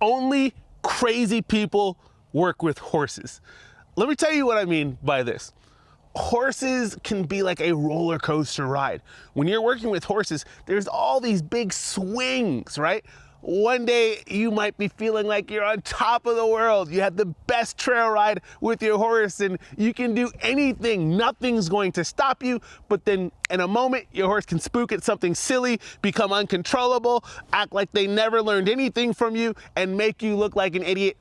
only crazy people work with horses. Let me tell you what I mean by this. Horses can be like a roller coaster ride. When you're working with horses, there's all these big swings, right? One day you might be feeling like you're on top of the world. You had the best trail ride with your horse and you can do anything. Nothing's going to stop you. But then in a moment, your horse can spook at something silly, become uncontrollable, act like they never learned anything from you, and make you look like an idiot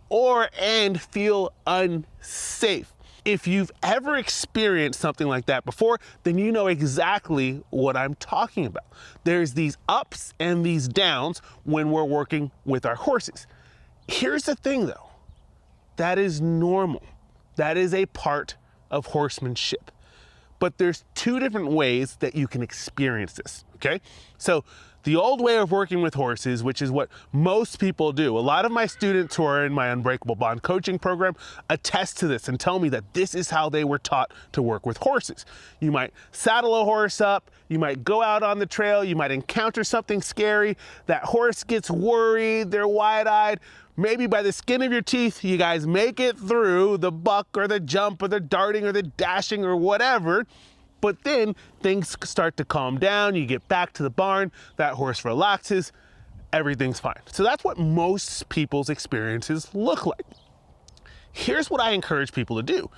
and feel unsafe. If you've ever experienced something like that before, then you know exactly what I'm talking about. There's these ups and these downs when we're working with our horses. Here's the thing though, that is normal. That is a part of horsemanship. But there's two different ways that you can experience this, okay? So the old way of working with horses, which is what most people do. A lot of my students who are in my Unbreakable Bond coaching program attest to this and tell me that this is how they were taught to work with horses. You might saddle a horse up, you might go out on the trail, you might encounter something scary, that horse gets worried, they're wide-eyed. Maybe by the skin of your teeth, you guys make it through the buck or the jump or the darting or the dashing or whatever. But then things start to calm down, you get back to the barn, that horse relaxes, everything's fine. So that's what most people's experiences look like. Here's what I encourage people to do.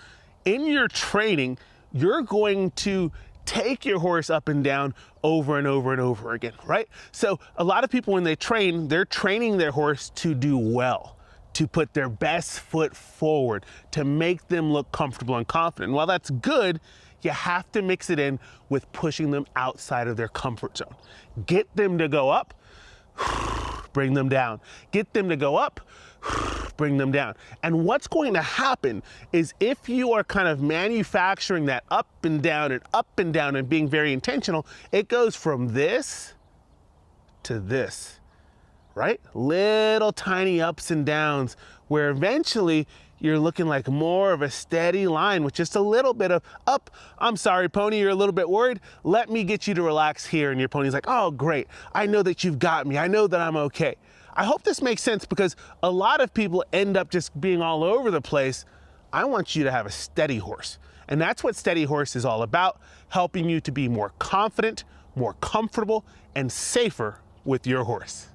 In your training, you're going to take your horse up and down over and over and over again, right? So a lot of people when they train, they're training their horse to do well, to put their best foot forward, to make them look comfortable and confident. And while that's good, you have to mix it in with pushing them outside of their comfort zone. Get them to go up, bring them down. Get them to go up, bring them down. And what's going to happen is if you are kind of manufacturing that up and down and being very intentional, it goes from this to this, right? Little tiny ups and downs where eventually you're looking like more of a steady line with just a little bit of up. I'm sorry, pony, you're a little bit worried. Let me get you to relax here. And your pony's like, oh, great. I know that you've got me. I know that I'm okay. I hope this makes sense because a lot of people end up just being all over the place. I want you to have a steady horse. And that's what Steady Horse is all about, helping you to be more confident, more comfortable, and safer with your horse.